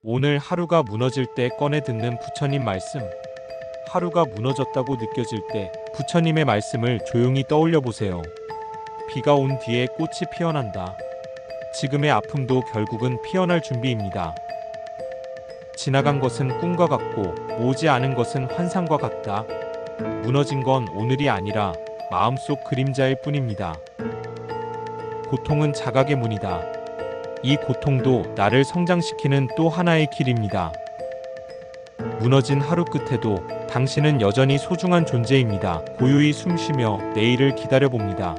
오늘 하루가 무너질 때 꺼내 듣는 부처님 말씀. 하루가 무너졌다고 느껴질 때 부처님의 말씀을 조용히 떠올려 보세요. 비가 온 뒤에 꽃이 피어난다. 지금의 아픔도 결국은 피어날 준비입니다. 지나간 것은 꿈과 같고 오지 않은 것은 환상과 같다. 무너진 건 오늘이 아니라 마음속 그림자일 뿐입니다. 고통은 자각의 문이다. 이 고통도 나를 성장시키는 또 하나의 길입니다. 무너진 하루 끝에도 당신은 여전히 소중한 존재입니다. 고요히 숨쉬며 내일을 기다려봅니다.